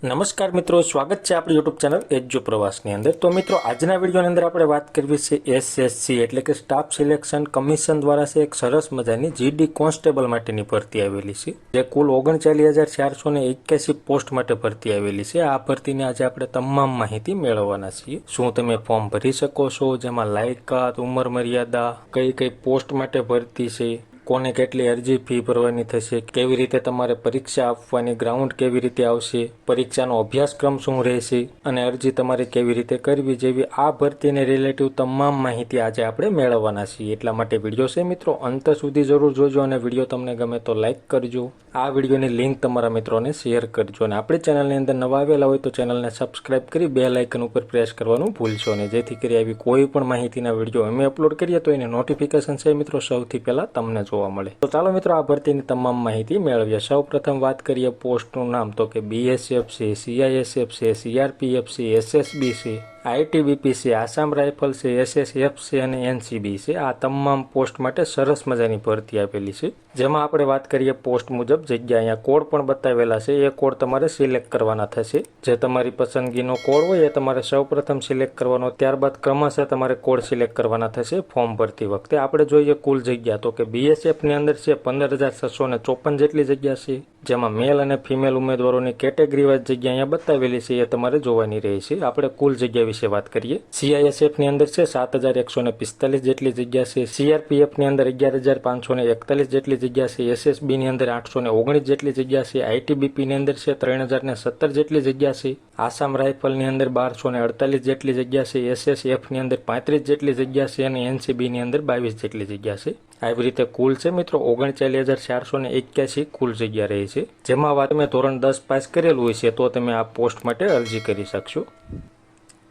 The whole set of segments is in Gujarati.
નમસ્કાર મિત્રો, સ્વાગત છે આપણી યુટ્યુબ ચેનલ એજ્યુ પ્રવાસની અંદર। તો મિત્રો, આજના વિડીયોની અંદર આપણે વાત કરવી છે એસએસસી એટલે કે સ્ટાફ સિલેક્શન કમિશન દ્વારા છે એક સરસ મજાની જીડી કોન્સ્ટેબલ માટેની ભરતી આવેલી છે, જે કુલ 39,481 પોસ્ટ માટે ભરતી આવેલી છે। આ ભરતીની આજે આપણે તમામ માહિતી મેળવવાના છીએ। શું તમે ફોર્મ ભરી શકો છો, જેમાં લાયકાત, ઉંમર મર્યાદા, કઈ કઈ પોસ્ટ માટે ભરતી છે, કોને કેટલી અરજી ફી ભરવાની થશે, કેવી રીતે તમારે પરીક્ષા આપવાની, ગ્રાઉન્ડ કેવી રીતે આવશે, પરીક્ષાનો અભ્યાસક્રમ શું રહેશે અને અરજી તમારે કેવી રીતે કરવી જેવી આ ભરતીને રિલેટિવ તમામ માહિતી આજે આપણે મેળવવાના છીએ। એટલા માટે વિડીયો છે મિત્રો અંત સુધી જરૂર જોજો અને વિડીયો તમને ગમે તો લાઈક કરજો, આ વિડીયોની લિંક તમારા મિત્રોને શેર કરજો અને આપણી ચેનલની અંદર નવા આવેલા હોય તો ચેનલને સબસ્ક્રાઇબ કરી બેલ આઇકન ઉપર પ્રેસ કરવાનું ભૂલશો નહીં, જેથી કરી આવી કોઈ પણ માહિતીના વિડીયો અમે અપલોડ કરીએ તો એની નોટિફિકેશન છે મિત્રો સૌથી પહેલા તમને જોવા મળે। તો ચાલો મિત્રો આ ભરતીની તમામ માહિતી મેળવીએ। સૌપ્રથમ વાત કરીએ પોસ્ટનું નામ, તો કે બીએસએફ છે, સીઆઈએસએફ છે, સીઆરપીએફ છે, એસએસબી છે, આઈટીબીપી છે, આસામ રાઇફલ છે, એસએસએફ છે અને એનસીબી છે। આ તમામ પોસ્ટ માટે સરસ મજાની ભરતી આપેલી છે, જેમાં આપણે વાત કરીએ પોસ્ટ મુજબ જગ્યા, અહીંયા કોડ પણ બતાવેલા છે, એ કોડ તમારે સિલેક્ટ કરવાના થશે। જે તમારી પસંદગીનો કોડ હોય એ તમારે સૌપ્રથમ સિલેક્ટ કરવાનો, ત્યારબાદ ક્રમશઃ તમારે કોડ સિલેક્ટ કરવાના થશે ફોર્મ ભરતી વખતે। આપણે જોઈએ કુલ જગ્યા, તો કે બીએસએફની અંદર છે 15,654 જેટલી જગ્યા છે, જેમાં મેલ અને ફિમેલ ઉમેદવારોની કેટેગરી વાઇઝ જગ્યા અહીંયા બતાવેલી છે, એ તમારે જોવાની રહેશે। આપણે કુલ જગ્યા વિશે વાત કરીએ, સીઆઈએસએફની અંદર છે 7,145 જેટલી જગ્યા છે, સીઆરપીએફની અંદર 11,541 જેટલી જગ્યા છે, એસએસબીની અંદર 819 જેટલી જગ્યા છે, આઈટીબીપીની અંદર છે 3,017 જેટલી જગ્યા છે, આસામ રાઇફલની અંદર 1,248 જેટલી જગ્યા છે, એસએસએફની અંદર 35 જેટલી જગ્યા છે અને એનસીબીની અંદર 22 જેટલી જગ્યા છે। આવી રીતે કુલ છે મિત્રો 39,481 કુલ જગ્યા રહી છે, જેમાં વાત મેં ધોરણ 10 પાસ કરેલું હોય છે તો તમે આ પોસ્ટ માટે અરજી કરી શકશો।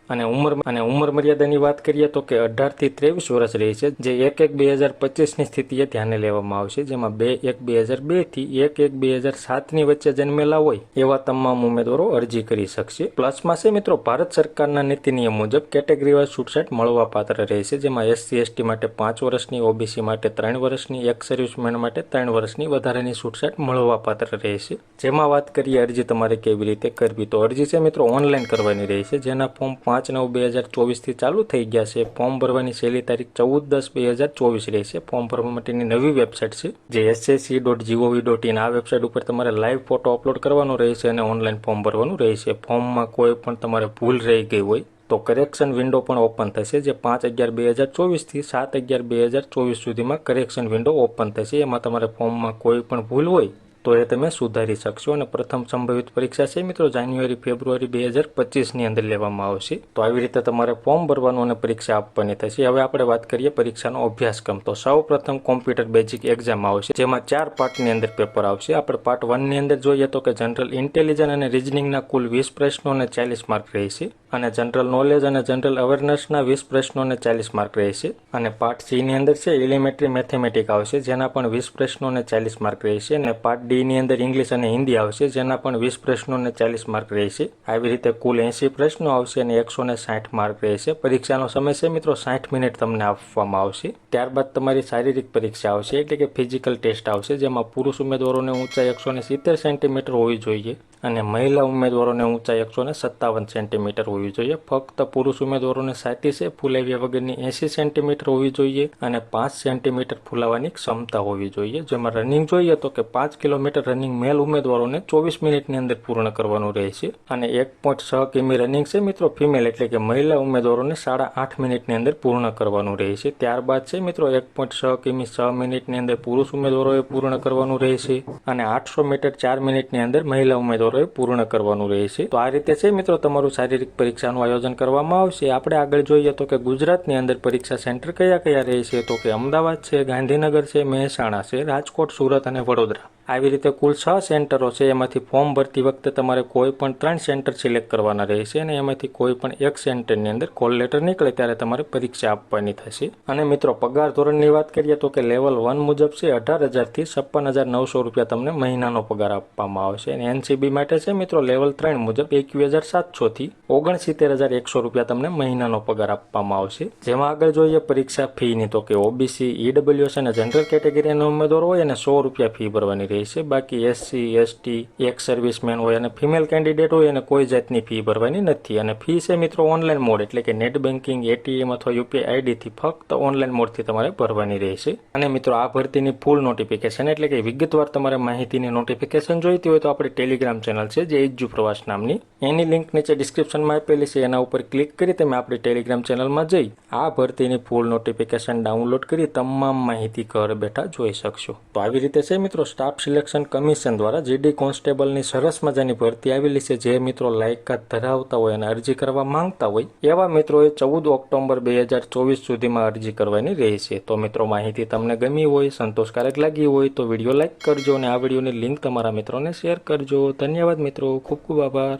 અને ઉંમર મર્યાદાની વાત કરીએ તો કે 18 થી 23 વર્ષ રહી છે, જે 1/1/2025ની સ્થિતિએ ધ્યાને લેવામાં આવશે, જેમાં 2/1/2002 થી 1/1/2007ની વચ્ચે જન્મેલા હોય એવા તમામ ઉમેદવારો અરજી કરી શકશે। પ્લસમાં છે મિત્રો ભારત સરકારના નીતિ નિયમ મુજબ કેટેગરી વાઇઝ છૂટછાટ મળવાપાત્ર રહેશે, જેમાં એસસી એસટી માટે 5 વર્ષની, ઓબીસી માટે 3 વર્ષની, એક્સ સર્વિસમેન માટે 3 વર્ષની વધારાની છૂટછાટ મળવાપાત્ર રહેશે। જેમાં વાત કરીએ અરજી તમારે કેવી રીતે કરવી, તો અરજી છે મિત્રો ઓનલાઈન કરવાની રહેશે, જેના ફોર્મ 5/9/2024 થી ચાલુ થઈ ગયા છે। ફોર્મ ભરવાની છેલ્લી તારીખ 14/10/2024 રહેશે। ફોર્મ ભરવા માટેની નવી વેબસાઇટ છે, જે ssc.gov.in, આ વેબસાઇટ ઉપર તમારે લાઈવ ફોટો અપલોડ કરવાનો રહેશે અને ઓનલાઈન ફોર્મ ભરવાનું રહેશે। ફોર્મમાં કોઈ પણ તમારે ભૂલ રહી ગઈ હોય તો કરેક્શન વિન્ડો પણ ઓપન થશે, જે 5/11/2024 થી 7/11/2024 સુધીમાં કરેક્શન વિન્ડો ઓપન થશે। એમાં તમારે ફોર્મમાં કોઈ પણ ભૂલ હોય તો એ તમે સુધારી શકશો અને પ્રથમ સંભવિત પરીક્ષા છે મિત્રો જાન્યુઆરી-ફેબ્રુઆરી 2025ની અંદર લેવામાં આવશે। તો આવી રીતે તમારે ફોર્મ ભરવાનું અને પરીક્ષા આપવાની થશે। હવે આપણે વાત કરીએ પરીક્ષાનો અભ્યાસક્રમ, તો સૌ પ્રથમ કોમ્પ્યુટર બેઝિક એક્ઝામ આવશે, જેમાં 4 પાર્ટની અંદર પેપર આવશે। આપણે પાર્ટ 1ની અંદર જોઈએ તો કે જનરલ ઇન્ટેલિજન્સ અને રિઝનિંગના કુલ 20 પ્રશ્નો અને 40 માર્ક રહેશે, અને જનરલ નોલેજ અને જનરલ અવેરનેસના 20 પ્રશ્નો અને 40 માર્ક રહેશે। અને પાર્ટ સી ની અંદર છે એલિમેન્ટરી મેથેમેટિક આવશે, જેના પણ 20 પ્રશ્નો અને 40 માર્ક રહેશે, અને પાર્ટ ડી ની અંદર ઇંગ્લિશ અને હિન્દી આવશે, જેના પણ 20 પ્રશ્નો અને 40 માર્ક રહેશે। આવી રીતે કુલ 80 પ્રશ્નો આવશે અને 160 માર્ક રહેશે। પરીક્ષાનો સમય છે મિત્રો 60 મિનિટ તમને આપવામાં આવશે। ત્યારબાદ તમારી શારીરિક પરીક્ષા આવશે, એટલે કે ફિઝિકલ ટેસ્ટ આવશે, જેમાં પુરુષ ઉમેદવારોને ઊંચાઈ 170 સેન્ટીમીટર હોવી જોઈએ અને મહિલા ઉમેદવારોને ઊંચાઈ 157 સેન્ટીમીટર હોવી જોઈએ। ફક્ત પુરુષ ઉમેદવારોને છાતી છે ફૂલાવ્યા વગરની 80 સેન્ટીમીટર હોવી જોઈએ અને 5 સેન્ટીમીટર ફૂલાવાની ક્ષમતા હોવી જોઈએ। જેમાં રનિંગ જોઈએ તો કે 5 કિલોમીટર રનિંગ મેલ ઉમેદવારોને 24 મિનિટની અંદર પૂર્ણ કરવાનું રહેશે, અને 1.6 કિમી રનિંગ છે મિત્રો ફિમેલ એટલે કે મહિલા ઉમેદવારોને 8.5 મિનિટની અંદર પૂર્ણ કરવાનું રહેશે। ત્યારબાદ છે મિત્રો 1.6 કિમી 6 મિનિટની અંદર પુરુષ ઉમેદવારોએ પૂર્ણ કરવાનું રહેશે, અને 800 મીટર 4 મિનિટની અંદર મહિલા ઉમેદવારોએ પૂર્ણ કરવાનું રહેશે। તો આ રીતે છે મિત્રો તમારું શારીરિક પરીક્ષાનું આયોજન કરવામાં આવશે। આપણે આગળ જોઈએ તો કે ગુજરાતની અંદર પરીક્ષા સેન્ટર કયા કયા રહેશે, તો કે અમદાવાદ છે, ગાંધીનગર છે, મહેસાણા છે, રાજકોટ, સુરત અને વડોદરા। આવી રીતે કુલ 6 સેન્ટરો છે, એમાંથી ફોર્મ ભરતી વખતે તમારે કોઈ પણ 3 સેન્ટર સિલેક્ટ કરવાના રહેશે, અને એમાંથી કોઈ પણ એક સેન્ટરની અંદર કોલ લેટર નીકળે ત્યારે તમારે પરીક્ષા આપવાની થશે। અને મિત્રો પગાર ધોરણની વાત કરીએ તો કે લેવલ 1 મુજબ છે 18,000 થી 56,900 રૂપિયા તમને મહિનાનો પગાર આપવામાં આવશે, અને એનસીબી માટે છે મિત્રો લેવલ 3 મુજબ 21,700 થી 69,100 રૂપિયા તમને મહિનાનો પગાર આપવામાં આવશે। જેમાં આગળ જોઈએ પરીક્ષા ફીની, તો કે ઓબીસી, ઈડબ્લ્યુએસ અને જનરલ કેટેગરીના ઉમેદવાર હોય અને 100 રૂપિયા ફી ભરવાની રહેશે. બાકી એસસી, એસટી, એક્સ સર્વિસમેન હોય અને ફિમેલ કેન્ડિડેટ હોય અને કોઈ જાતની ફી ભરવાની નથી. અને ફી છે મિત્રો ઓનલાઈન મોડ એટલે કે નેટ બેન્કિંગ, એટીએમ અથવા યુપીઆઈ આઈડીથી ફક્ત ઓનલાઈન મોડથી તમારે ભરવાની રહેશે. અને મિત્રો આ ભરતીની ફૂલ નોટિફિકેશન એટલે કે વિગતવાર તમારે માહિતીની નોટિફિકેશન જોઈતી હોય તો આપણી ટેલિગ્રામ ચેનલ છે જે એજ્યુ પ્રવાસ નામની, એની લિંક નીચે ડિસ્ક્રિપ્શનમાં આપેલી છે. એના ઉપર ક્લિક કરી તમે આપણી ટેલિગ્રામ ચેનલમાં જઈ આ ભરતીની ફૂલ નોટિફિકેશન ડાઉનલોડ કરી તમામ માહિતી ઘર બેઠા જોઈ શકશો. તો આવી રીતે છે મિત્રો સ્ટાફ સિલેક્શન કમિશન દ્વારા જીડી કોન્સ્ટેબલની સરસ મજાની ભરતી આવેલી છે. જે મિત્રો લાયકાત ધરાવતા હોય અને અરજી કરવા માંગતા હોય એવા મિત્રોએ 14 ઓક્ટોબર 2024 સુધીમાં અરજી કરવાની રહેશે. તો મિત્રો માહિતી તમને ગમી હોય, સંતોષકારક લાગી હોય તો વિડીયો લાઇક કરજો અને આ વિડીયોની લિંક તમારા મિત્રોને શેર કરજો. ધન્યવાદ મિત્રો, ખૂબ ખૂબ આભાર.